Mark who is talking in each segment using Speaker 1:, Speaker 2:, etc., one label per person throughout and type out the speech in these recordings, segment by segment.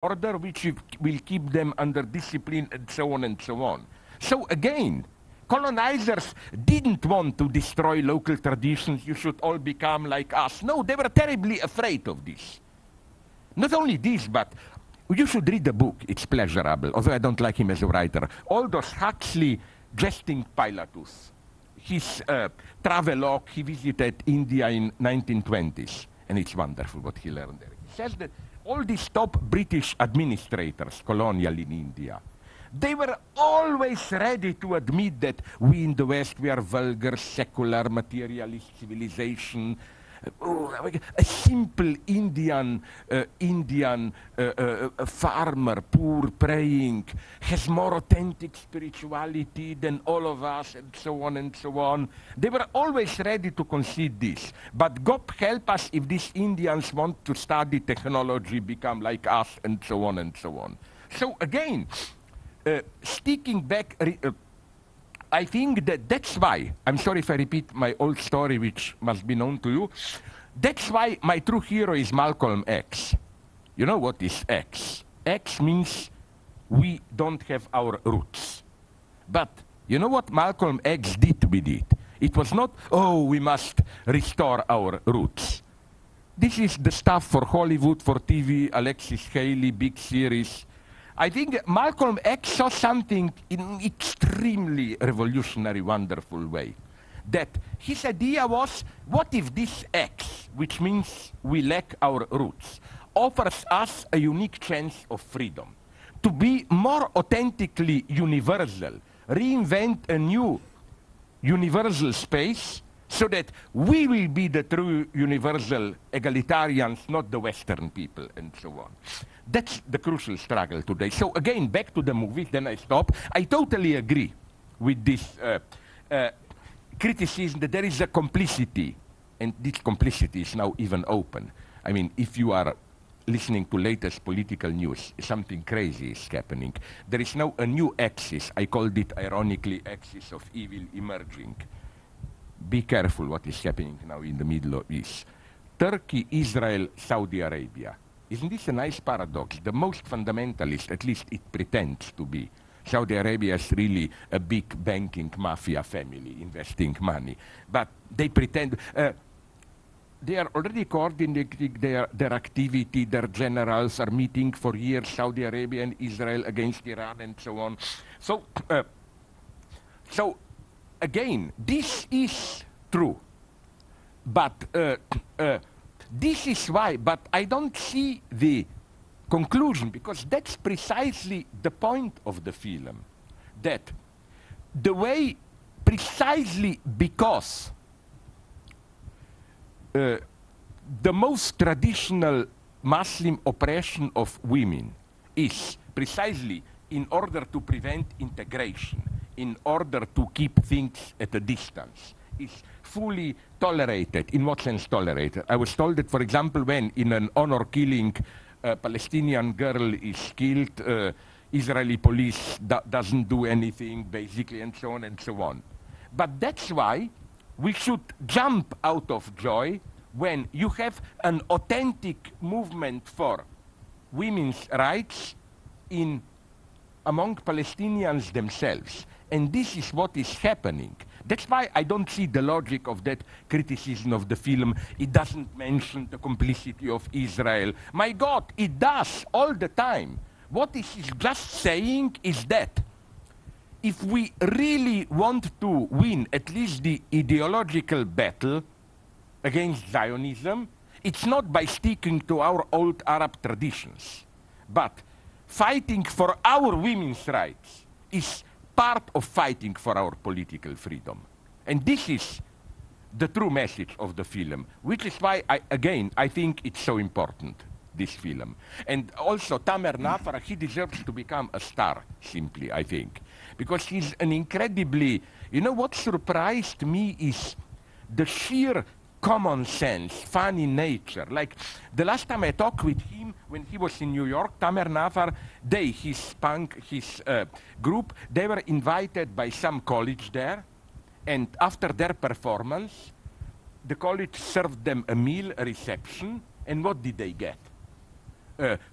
Speaker 1: order which will keep them under discipline, and so on and so on. So again, colonizers didn't want to destroy local traditions. You should all become like us. No, they were terribly afraid of this. Not only this, but you should read the book. It's pleasurable, although I don't like him as a writer. Aldous Huxley, Jesting Pilatus. His travelogue, he visited India in 1920s, and it's wonderful what he learned there. He says that all these top British administrators, colonial in India, they were always ready to admit that we in the West, we are vulgar, secular, materialist civilization. A simple Indian farmer, poor, praying, has more authentic spirituality than all of us, and so on and so on. They were always ready to concede this. But God help us if these Indians want to study technology, become like us, and so on and so on. So again, sticking back, I think that that's why, I'm sorry if I repeat my old story, which must be known to you, that's why my true hero is Malcolm X. You know what is X? X means we don't have our roots. But you know what Malcolm X did with it? It was not, oh, we must restore our roots. This is the stuff for Hollywood, for TV, Alexis Haley, big series. I think Malcolm X saw something in an extremely revolutionary, wonderful way. That his idea was, what if this X, which means we lack our roots, offers us a unique chance of freedom, to be more authentically universal, reinvent a new universal space, so that we will be the true universal egalitarians, not the Western people, and so on. That's the crucial struggle today. So again, back to the movie, then I stop. I totally agree with this criticism that there is a complicity, and this complicity is now even open. I mean, if you are listening to latest political news, something crazy is happening. There is now a new axis, I called it ironically axis of evil emerging. Be careful what is happening now in the Middle East. Turkey, Israel, Saudi Arabia. Isn't this a nice paradox? The most fundamentalist, at least it pretends to be. Saudi Arabia is really a big banking mafia family investing money. But they pretend, they are already coordinating their activity, their generals are meeting for years, Saudi Arabia and Israel against Iran and so on. So again, this is true. But this is why, but I don't see the conclusion, because that's precisely the point of the film. That the way, precisely because the most traditional Muslim oppression of women is precisely in order to prevent integration, in order to keep things at a distance, is fully tolerated. In what sense tolerated? I was told that, for example, when in an honor killing, a Palestinian girl is killed, Israeli police doesn't do anything, basically, and so on and so on. But that's why we should jump out of joy when you have an authentic movement for women's rights among Palestinians themselves. And this is what is happening. That's why I don't see the logic of that criticism of the film. It doesn't mention the complicity of Israel. My God, it does all the time. What it is just saying is that if we really want to win at least the ideological battle against Zionism, it's not by sticking to our old Arab traditions, but fighting for our women's rights is part of fighting for our political freedom. And this is the true message of the film, which is why, I think it's so important, this film. And also, Tamer Nafar, he deserves to become a star, simply, I think. Because he's an incredibly... You know, what surprised me is the sheer common sense, funny nature. Like, the last time I talked with him, when he was in New York, Tamer Nafar, his group, they were invited by some college there, and after their performance, the college served them a meal, a reception, and what did they get?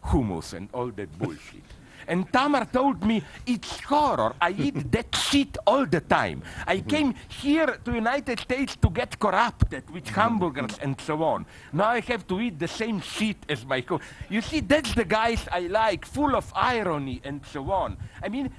Speaker 1: hummus and all that bullshit. And Tamar told me, it's horror. I eat that shit all the time. I came here to United States to get corrupted with hamburgers and so on. Now I have to eat the same shit as my You see, that's the guys I like, full of irony and so on. I mean,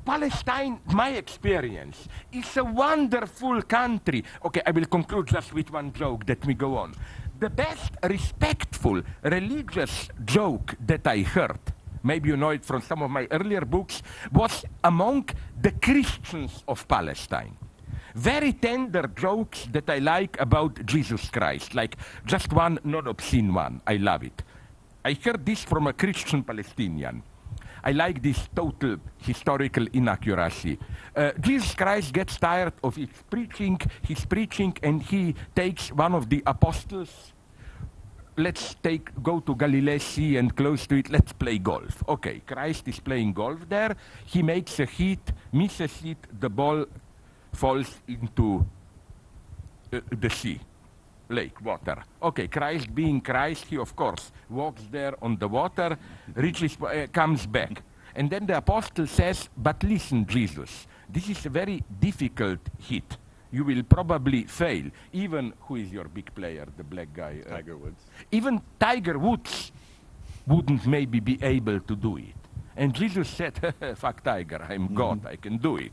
Speaker 1: Palestine, my experience, is a wonderful country. Okay, I will conclude just with one joke. Let me go on. The best respectful religious joke that I heard, maybe you know it from some of my earlier books, was among the Christians of Palestine. Very tender jokes that I like about Jesus Christ, like just one non-obscene one. I love it. I heard this from a Christian Palestinian. I like this total historical inaccuracy. Jesus Christ gets tired of his preaching, and he takes one of the apostles. Let's go to Galilee Sea and close to it, let's play golf. Okay, Christ is playing golf there. He makes a hit, misses it, the ball falls into the sea, lake, water. Okay, Christ being Christ, he of course walks there on the water, reaches, comes back. And then the apostle says, but listen, Jesus, this is a very difficult hit. You will probably fail. Even, who is your big player, the black guy?
Speaker 2: Tiger Woods.
Speaker 1: Even Tiger Woods wouldn't maybe be able to do it. And Jesus said, fuck Tiger, I'm God, I can do it.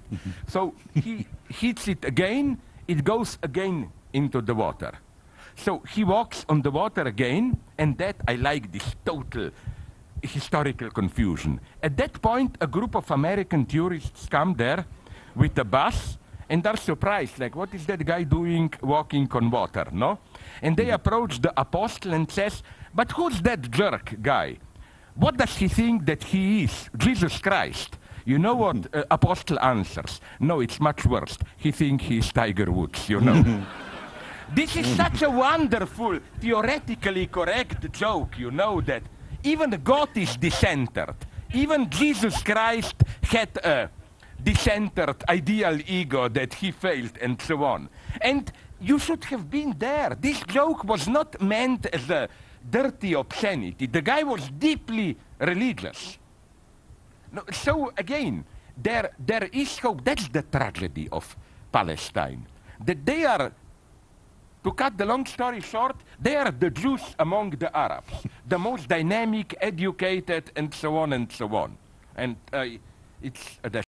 Speaker 1: So he hits it again, it goes again into the water. So he walks on the water again, and that, I like this total historical confusion. At that point, a group of American tourists come there with a bus, and are surprised, like, what is that guy doing walking on water, no? And they approach the apostle and says, but who's that jerk guy? What does he think that he is? Jesus Christ. You know what apostle answers? No, it's much worse. He thinks he's Tiger Woods, you know? This is such a wonderful, theoretically correct joke, you know, that even God is decentered. Even Jesus Christ had a decentered ideal ego that he failed and so on. And you should have been there. This joke was not meant as a dirty obscenity. The guy was deeply religious. No, so again, there is hope. That's the tragedy of Palestine. That they are, to cut the long story short, they are the Jews among the Arabs. The most dynamic, educated, and so on and so on. And it's a